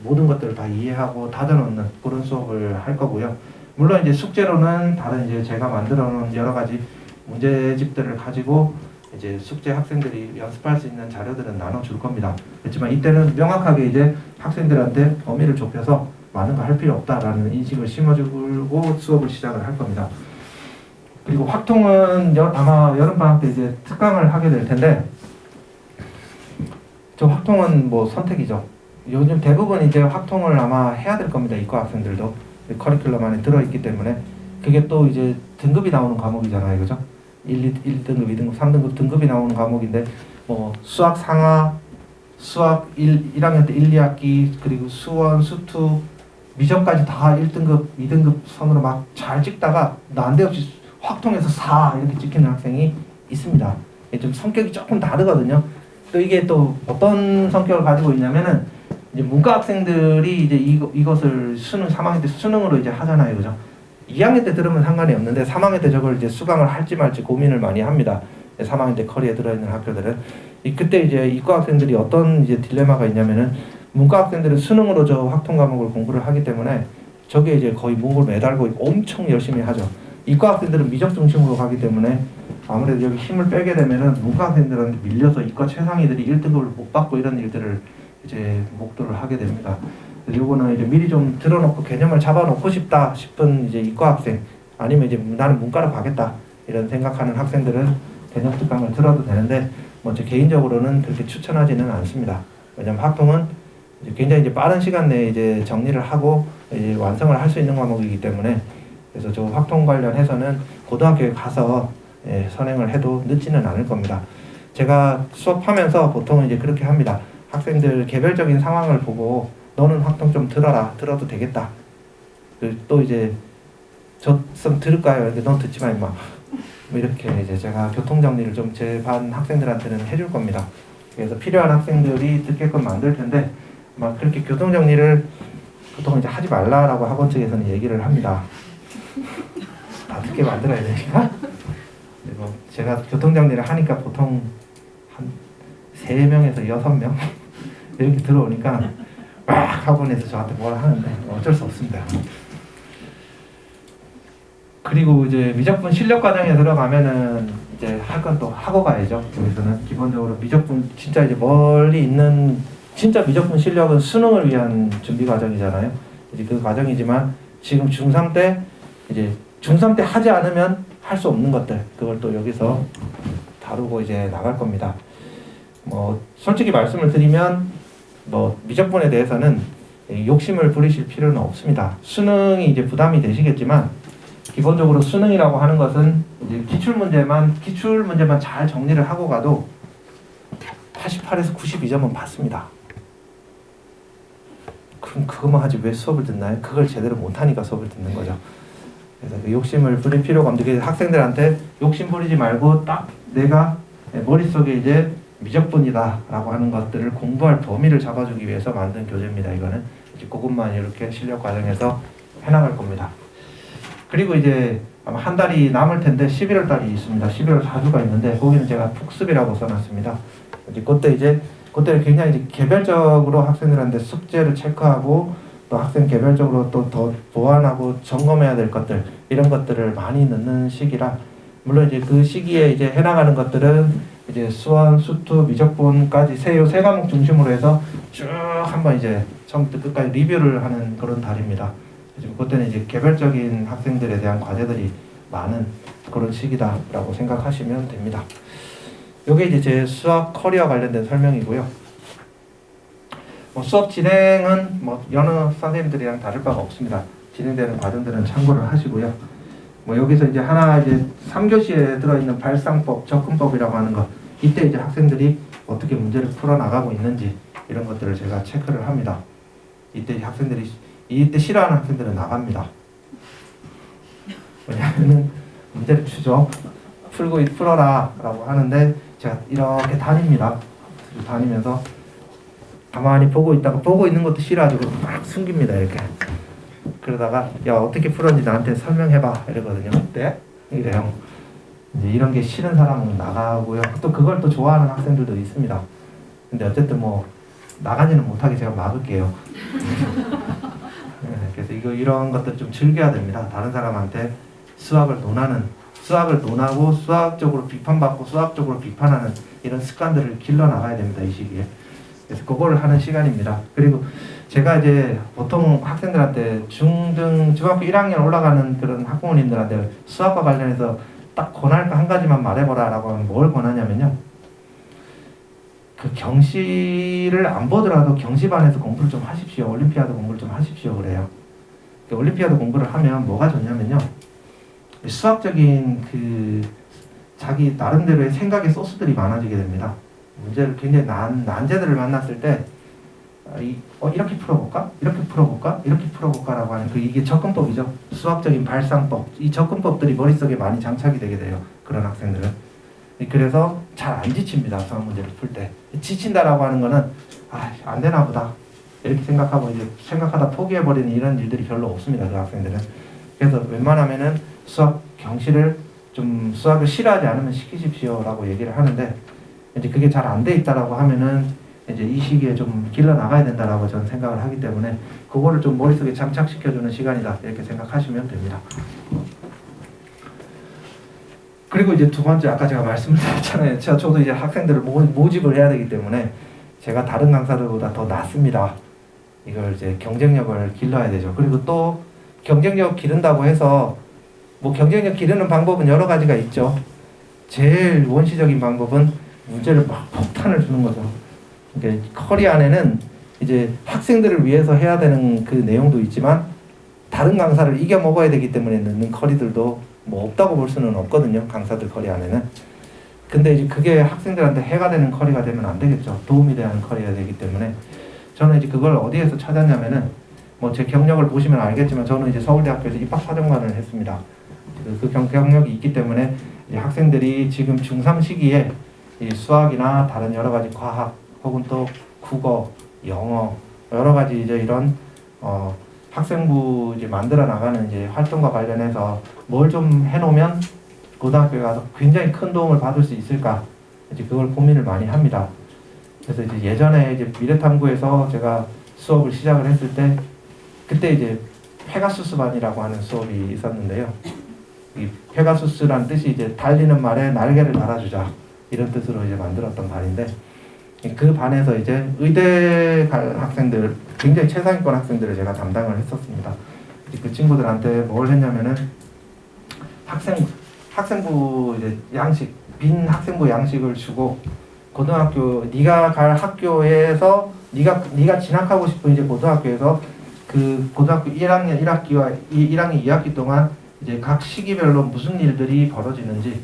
모든 것들을 다 이해하고 다져놓는 그런 수업을 할 거고요. 물론 이제 숙제로는 다른 이제 제가 만들어 놓은 여러 가지 문제집들을 가지고 이제 숙제 학생들이 연습할 수 있는 자료들은 나눠줄 겁니다. 그렇지만 이때는 명확하게 이제 학생들한테 범위를 좁혀서 많은 거 할 필요 없다라는 인식을 심어주고 수업을 시작을 할 겁니다. 그리고 확통은 아마 여름방학 때 이제 특강을 하게 될 텐데 저 확통은 뭐 선택이죠. 요즘 대부분 이제 확통을 아마 해야 될 겁니다. 이과 학생들도 커리큘럼 안에 들어있기 때문에 그게 또 이제 등급이 나오는 과목이잖아요, 그죠? 1등급, 2등급, 3등급 등급이 나오는 과목인데 뭐 수학 상하, 수학 1학년 때 1, 2학기 그리고 수원, 수투, 미적까지 다 1등급, 2등급 선으로 막 잘 찍다가 난데없이 확통해서 4 이렇게 찍히는 학생이 있습니다. 좀 성격이 조금 다르거든요. 또 이게 또 어떤 성격을 가지고 있냐면은 이제 문과 학생들이 이제 이것을 3학년 때 수능으로 이제 하잖아요, 그죠? 2학년 때 들으면 상관이 없는데 3학년 때 저걸 이제 수강을 할지 말지 고민을 많이 합니다. 3학년 때 커리에 들어있는 학교들은 그때 이제 이과 학생들이 어떤 이제 딜레마가 있냐면은 문과 학생들은 수능으로 저 확통 과목을 공부를 하기 때문에 저게 이제 거의 목을 매달고 엄청 열심히 하죠. 이과 학생들은 미적 중심으로 가기 때문에 아무래도 여기 힘을 빼게 되면은 문과 학생들은 밀려서 이과 최상위들이 1등급을 못 받고 이런 일들을 이제 목도를 하게 됩니다. 요거는 이제 미리 좀 들어놓고 개념을 잡아놓고 싶다 싶은 이제 이과 학생 아니면 이제 나는 문과로 가겠다 이런 생각하는 학생들은 개념 특강을 들어도 되는데 뭐 제 개인적으로는 그렇게 추천하지는 않습니다. 왜냐면 확통은 이제 굉장히 이제 빠른 시간 내에 이제 정리를 하고 이제 완성을 할 수 있는 과목이기 때문에 그래서 저 확통 관련해서는 고등학교에 가서 선행을 해도 늦지는 않을 겁니다. 제가 수업하면서 보통 이제 그렇게 합니다. 학생들 개별적인 상황을 보고 너는 학점 좀 들어라. 들어도 되겠다. 또 이제 저 좀 들을까요? 근데 넌 듣지 마 임마. 뭐 이렇게 이제 제가 교통 정리를 좀 제 반 학생들한테는 해줄 겁니다. 그래서 필요한 학생들이 듣게끔 만들 텐데 막 그렇게 교통 정리를 보통 이제 하지 말라라고 학원 측에서는 얘기를 합니다. 다 듣게 만들어야 되니까. 그리고 제가 교통 정리를 하니까 보통 한 3명에서 6명 이렇게 들어오니까 막 학원에서 저한테 뭐라 하는데 어쩔 수 없습니다. 그리고 이제 미적분 실력 과정에 들어가면은 이제 할 건 또 하고 가야죠. 여기서는 기본적으로 미적분 진짜 이제 멀리 있는 진짜 미적분 실력은 수능을 위한 준비 과정이잖아요. 이제 그 과정이지만 지금 중3 때 이제 중3 때 하지 않으면 할 수 없는 것들 그걸 또 여기서 다루고 이제 나갈 겁니다. 뭐 솔직히 말씀을 드리면 뭐 미적분에 대해서는 욕심을 부리실 필요는 없습니다. 수능이 이제 부담이 되시겠지만 기본적으로 수능이라고 하는 것은 이제 기출 문제만 잘 정리를 하고 가도 88에서 92점은 받습니다. 그럼 그것만 하지 왜 수업을 듣나요? 그걸 제대로 못하니까 수업을 듣는 거죠. 그래서 그 욕심을 부릴 필요가 없는데 학생들한테 욕심 부리지 말고 딱 내가 머릿속에 이제 미적분이다라고 하는 것들을 공부할 범위를 잡아주기 위해서 만든 교재입니다. 이거는 이제 그것만 이렇게 실력 과정에서 해나갈 겁니다. 그리고 이제 아마 한 달이 남을 텐데 11월 달이 있습니다. 11월 4주가 있는데 거기는 제가複습이라고 써놨습니다. 그때는 굉장히 이제 개별적으로 학생들한테 숙제를 체크하고 또 학생 개별적으로 또 더 보완하고 점검해야 될 것들 이런 것들을 많이 넣는 시기라 물론 이제 그 시기에 이제 해나가는 것들은 이제 수원, 수투, 미적분까지 세 과목 중심으로 해서 쭉 한번 이제 처음부터 끝까지 리뷰를 하는 그런 달입니다. 지금 그때는 이제 개별적인 학생들에 대한 과제들이 많은 그런 시기다라고 생각하시면 됩니다. 이게 이제 제 수학 커리어 관련된 설명이고요. 뭐 수업 진행은 뭐 여느 선생님들이랑 다를 바가 없습니다. 진행되는 과정들은 참고를 하시고요. 뭐 여기서 이제 하나 이제 3교시에 들어있는 발상법, 접근법이라고 하는 것 이때 이제 학생들이 어떻게 문제를 풀어 나가고 있는지 이런 것들을 제가 체크를 합니다. 이때 싫어하는 학생들은 나갑니다. 왜냐하면 문제를 주죠. 풀어라 라고 하는데 제가 이렇게 다닙니다. 다니면서 가만히 보고 있다가 보고 있는 것도 싫어가지고 막 숨깁니다. 이렇게 그러다가 야 어떻게 풀었는지 나한테 설명해봐 이러거든요. 네? 이래요. 이제 이런 게 싫은 사람은 나가고요. 또 그걸 또 좋아하는 학생들도 있습니다. 근데 어쨌든 뭐 나가지는 못하게 제가 막을게요. 그래서 이런 것들 좀 즐겨야 됩니다. 다른 사람한테 수학을 논하고 수학적으로 비판받고 수학적으로 비판하는 이런 습관들을 길러 나가야 됩니다. 이 시기에. 그래서 그거를 하는 시간입니다. 그리고 제가 이제 보통 학생들한테 중학교 1학년 올라가는 그런 학부모님들한테 수학과 관련해서 딱 권할 거 한 가지만 말해보라 라고 하면 뭘 권하냐면요. 그 경시를 안 보더라도 경시반에서 공부를 좀 하십시오. 올림피아드 공부를 좀 하십시오. 그래요. 올림피아드 공부를 하면 뭐가 좋냐면요. 수학적인 그 자기 나름대로의 생각의 소스들이 많아지게 됩니다. 문제를 굉장히 난제들을 만났을 때 이렇게 풀어볼까? 이렇게 풀어볼까? 이렇게 풀어볼까? 라고 하는 이게 접근법이죠. 수학적인 발상법. 이 접근법들이 머릿속에 많이 장착이 되게 돼요. 그런 학생들은. 그래서 잘 안 지칩니다. 수학 문제를 풀 때. 지친다라고 하는 거는 안 되나 보다. 이렇게 생각하고 이제 생각하다 포기해버리는 이런 일들이 별로 없습니다. 그 학생들은. 그래서 웬만하면은 수학을 싫어하지 않으면 시키십시오 라고 얘기를 하는데 이제 그게 잘 안 돼 있다라고 하면은 이제 이 시기에 좀 길러 나가야 된다라고 저는 생각을 하기 때문에 그거를 좀 머릿속에 장착시켜주는 시간이다 이렇게 생각하시면 됩니다. 그리고 이제 두 번째 아까 제가 말씀을 드렸잖아요. 저도 이제 학생들을 모집을 해야 되기 때문에 제가 다른 강사들보다 더 낫습니다. 이걸 이제 경쟁력을 길러야 되죠. 그리고 또 경쟁력 기른다고 해서 뭐 경쟁력 기르는 방법은 여러 가지가 있죠. 제일 원시적인 방법은 문제를 막 폭탄을 주는 거죠. 그러니까 커리 안에는 이제 학생들을 위해서 해야 되는 그 내용도 있지만 다른 강사를 이겨 먹어야 되기 때문에 넣는 커리들도 뭐 없다고 볼 수는 없거든요. 강사들 커리 안에는. 근데 이제 그게 학생들한테 해가 되는 커리가 되면 안 되겠죠. 도움이 되는 커리가 되기 때문에 저는 이제 그걸 어디에서 찾았냐면은 뭐 제 경력을 보시면 알겠지만 저는 이제 서울대학교에서 입학사정관을 했습니다. 그 경력이 있기 때문에 이제 학생들이 지금 중3 시기에 이 수학이나 다른 여러 가지 과학 혹은 또 국어, 영어 여러 가지 이제 이런 학생부 이제 만들어 나가는 이제 활동과 관련해서 뭘 좀 해놓으면 고등학교에 가서 굉장히 큰 도움을 받을 수 있을까 이제 그걸 고민을 많이 합니다. 그래서 이제 예전에 이제 미래탐구에서 제가 수업을 시작을 했을 때 그때 이제 페가수스반이라고 하는 수업이 있었는데요. 이 페가수스란 뜻이 이제 달리는 말에 날개를 달아주자 이런 뜻으로 이제 만들었던 반인데 그 반에서 이제 의대 갈 학생들 굉장히 최상위권 학생들을 제가 담당을 했었습니다. 그 친구들한테 뭘 했냐면은 학생부 이제 양식 빈 학생부 양식을 주고 고등학교 네가 갈 학교에서 네가 진학하고 싶은 이제 고등학교에서 그 고등학교 1학년 1학기와 1학년 2학기 동안 이제 각 시기별로 무슨 일들이 벌어지는지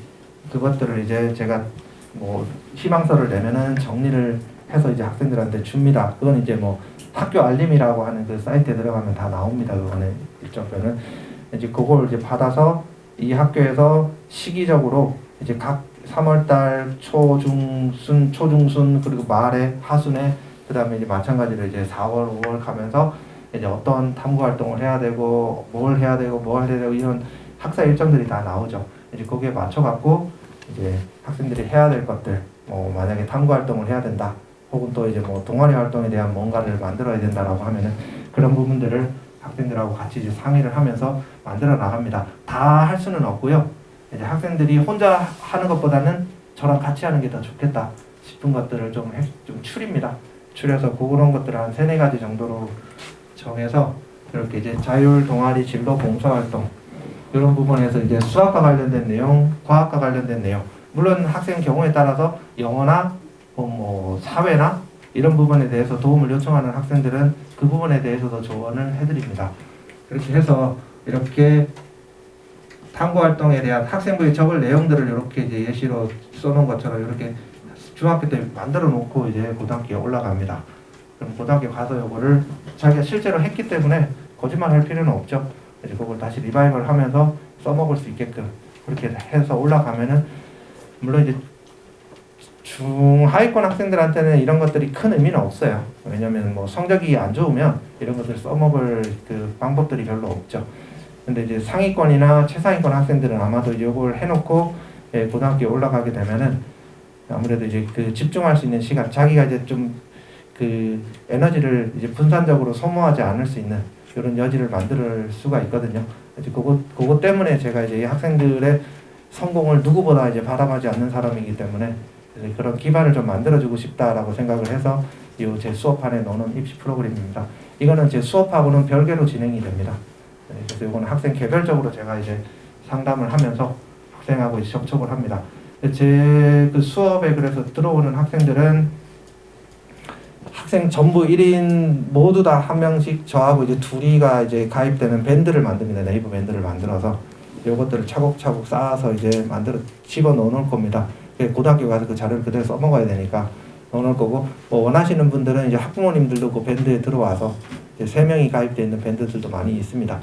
그것들을 이제 제가 뭐 희망서를 내면은 정리를 해서 이제 학생들한테 줍니다. 그건 이제 뭐 학교 알림이라고 하는 그 사이트에 들어가면 다 나옵니다. 그거는 일정표는 이제 그걸 이제 받아서 이 학교에서 시기적으로 이제 각 3월달 초중순 그리고 말에 하순에 그다음에 이제 마찬가지로 이제 4월 5월 가면서 이제 어떤 탐구 활동을 해야 되고 뭘 해야 되고 이런 학사 일정들이 다 나오죠. 이제 거기에 맞춰 갖고 이제 학생들이 해야 될 것들 뭐 만약에 탐구 활동을 해야 된다 혹은 또 이제 뭐 동아리 활동에 대한 뭔가를 만들어야 된다라고 하면은 그런 부분들을 학생들하고 같이 이제 상의를 하면서 만들어 나갑니다. 다 할 수는 없고요. 이제 학생들이 혼자 하는 것보다는 저랑 같이 하는 게 더 좋겠다 싶은 것들을 좀 추립니다. 추려서 그런 것들을 한 3-4가지 정도로 정해서 이렇게 이제 자율 동아리 진로 봉사활동 이런 부분에서 이제 수학과 관련된 내용, 과학과 관련된 내용 물론 학생 경우에 따라서 영어나 뭐 사회나 이런 부분에 대해서 도움을 요청하는 학생들은 그 부분에 대해서도 조언을 해드립니다. 그렇게 해서 이렇게 탐구 활동에 대한 학생부에 적을 내용들을 이렇게 이제 예시로 써놓은 것처럼 이렇게 중학교 때 만들어 놓고 이제 고등학교에 올라갑니다. 그럼 고등학교 가서 이거를 자기가 실제로 했기 때문에 거짓말 할 필요는 없죠. 이제 그걸 다시 리바이벌 하면서 써먹을 수 있게끔 그렇게 해서 올라가면은 물론 이제 중하위권 학생들한테는 이런 것들이 큰 의미는 없어요. 왜냐면 뭐 성적이 안 좋으면 이런 것들 써먹을 그 방법들이 별로 없죠. 근데 이제 상위권이나 최상위권 학생들은 아마도 이걸 해놓고 고등학교에 올라가게 되면은 아무래도 이제 그 집중할 수 있는 시간, 자기가 이제 좀 그 에너지를 이제 분산적으로 소모하지 않을 수 있는 이런 여지를 만들 수가 있거든요. 이제 그것 때문에 제가 이제 이 학생들의 성공을 누구보다 이제 바람하지 않는 사람이기 때문에 그런 기반을 좀 만들어주고 싶다라고 생각을 해서 이 제 수업판에 넣는 입시 프로그램입니다. 이거는 제 수업하고는 별개로 진행이 됩니다. 그래서 이거는 학생 개별적으로 제가 이제 상담을 하면서 학생하고 이제 접촉을 합니다. 제 그 수업에 그래서 들어오는 학생들은 학생 전부 1인 모두 다 한 명씩 저하고 이제 둘이가 이제 가입되는 밴드를 만듭니다. 네이버 밴드를 만들어서 이것들을 차곡차곡 쌓아서 이제 만들어 집어 넣어놓을 겁니다. 고등학교 가서 그 자료를 그대로 써먹어야 되니까 넣어놓을 거고 뭐 원하시는 분들은 이제 학부모님들도 그 밴드에 들어와서 이제 3명이 가입되어 있는 밴드들도 많이 있습니다.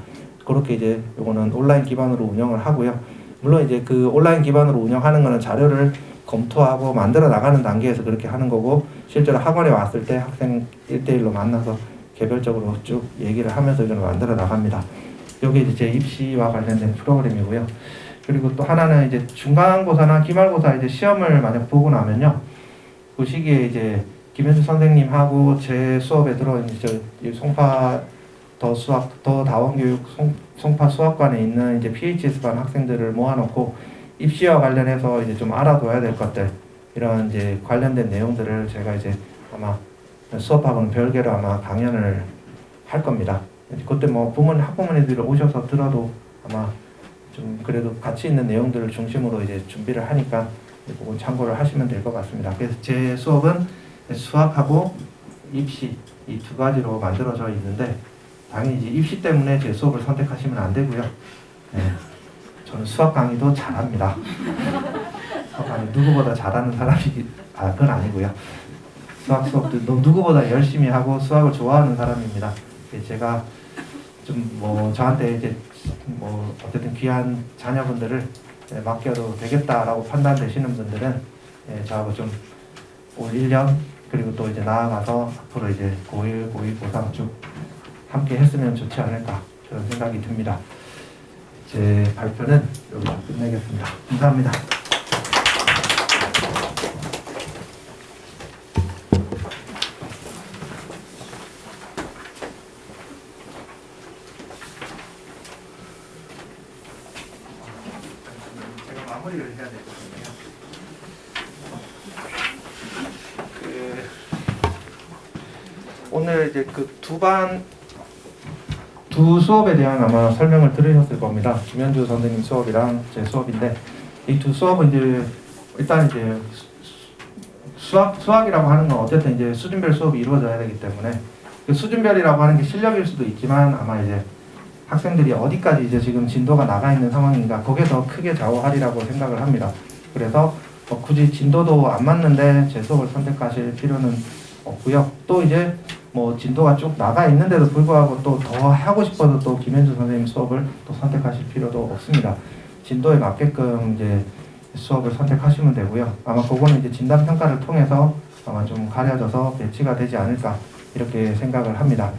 그렇게 이제 이거는 온라인 기반으로 운영을 하고요. 물론 이제 그 온라인 기반으로 운영하는 거는 자료를 검토하고 만들어 나가는 단계에서 그렇게 하는 거고 실제로 학원에 왔을 때 학생 1대1로 만나서 개별적으로 쭉 얘기를 하면서 이걸 만들어 나갑니다. 이게 이제 제 입시와 관련된 프로그램이고요. 그리고 또 하나는 이제 중간고사나 기말고사 이제 시험을 만약 보고 나면요. 그 시기에 이제 김현수 선생님하고 제 수업에 들어온 이제 송파 더 다원교육 송파 수학관에 있는 이제 PHS반 학생들을 모아놓고 입시와 관련해서 이제 좀 알아둬야 될 것들 이런 이제 관련된 내용들을 제가 이제 아마 수업하고는 별개로 아마 강연을 할 겁니다. 그때 뭐 학부모님들이 오셔서 들어도 아마 좀 그래도 가치 있는 내용들을 중심으로 이제 준비를 하니까 그건 참고를 하시면 될 것 같습니다. 그래서 제 수업은 수학하고 입시 이 2가지로 만들어져 있는데 당연히 이제 입시 때문에 제 수업을 선택하시면 안 되고요. 네. 저는 수학 강의도 잘합니다. 수학 강의 누구보다 잘하는 사람이 그건 아니고요. 수학 수업도 누구보다 열심히 하고 수학을 좋아하는 사람입니다. 제가 좀 뭐 저한테 이제 뭐 어쨌든 귀한 자녀분들을 맡겨도 되겠다라고 판단되시는 분들은 저하고 좀 올 1년 그리고 또 이제 나아가서 앞으로 이제 고1, 고2, 고3 쭉 함께 했으면 좋지 않을까 그런 생각이 듭니다. 제 발표는 여기서 끝내겠습니다. 감사합니다. 제가 마무리를 해야 되거든요. 오늘 이제 그 두 수업에 대한 아마 설명을 들으셨을 겁니다. 김현주 선생님 수업이랑 제 수업인데 이 두 수업은 이제 일단 이제 수학이라고 하는 건 어쨌든 이제 수준별 수업이 이루어져야 되기 때문에 그 수준별이라고 하는 게 실력일 수도 있지만 아마 이제 학생들이 어디까지 이제 지금 진도가 나가 있는 상황인가 거기에 더 크게 좌우하리라고 생각을 합니다. 그래서 굳이 진도도 안 맞는데 제 수업을 선택하실 필요는 없고요. 또 이제 뭐 진도가 쭉 나가 있는데도 불구하고 또 더 하고 싶어서 또 김현주 선생님 수업을 또 선택하실 필요도 없습니다. 진도에 맞게끔 이제 수업을 선택하시면 되고요. 아마 그거는 이제 진단 평가를 통해서 아마 좀 가려져서 배치가 되지 않을까 이렇게 생각을 합니다.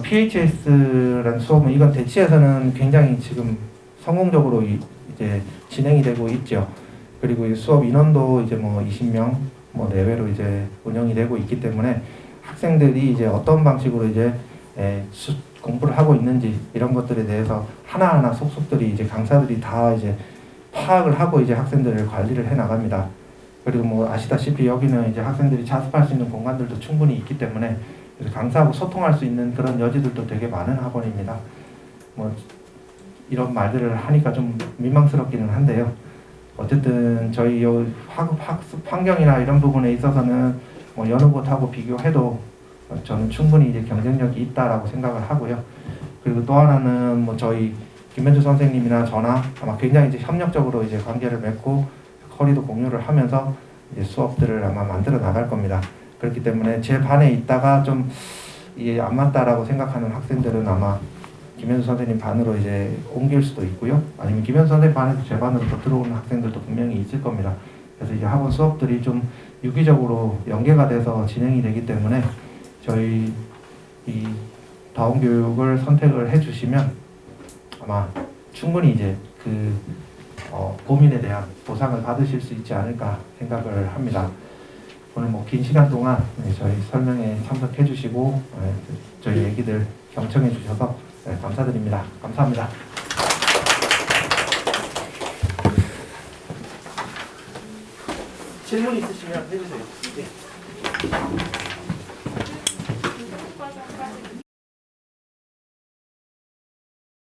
PHS라는 수업은 이건 대치에서는 굉장히 지금 성공적으로 이제 진행이 되고 있죠. 그리고 이 수업 인원도 이제 뭐 20명 뭐 내외로 이제 운영이 되고 있기 때문에 학생들이 이제 어떤 방식으로 이제 공부를 하고 있는지 이런 것들에 대해서 하나하나 속속들이 이제 강사들이 다 이제 파악을 하고 이제 학생들을 관리를 해 나갑니다. 그리고 뭐 아시다시피 여기는 이제 학생들이 자습할 수 있는 공간들도 충분히 있기 때문에 강사하고 소통할 수 있는 그런 여지들도 되게 많은 학원입니다. 뭐 이런 말들을 하니까 좀 민망스럽기는 한데요. 어쨌든 저희 학습 환경이나 이런 부분에 있어서는 뭐 여느 곳하고 비교해도 저는 충분히 이제 경쟁력이 있다라고 생각을 하고요. 그리고 또 하나는 뭐 저희 김현주 선생님이나 저나 아마 굉장히 이제 협력적으로 이제 관계를 맺고 커리도 공유를 하면서 이제 수업들을 아마 만들어 나갈 겁니다. 그렇기 때문에 제 반에 있다가 좀 이게 안 맞다라고 생각하는 학생들은 아마 김현주 선생님 반으로 이제 옮길 수도 있고요. 아니면 김현주 선생님 반에서 제 반으로 더 들어오는 학생들도 분명히 있을 겁니다. 그래서 이제 학원 수업들이 좀 유기적으로 연계가 돼서 진행이 되기 때문에 저희 이 다원교육을 선택을 해주시면 아마 충분히 이제 그 고민에 대한 보상을 받으실 수 있지 않을까 생각을 합니다. 오늘 뭐 긴 시간 동안 저희 설명에 참석해 주시고 저희 얘기들 경청해 주셔서 감사드립니다. 감사합니다. 질문 있으시면 해주세요. 네.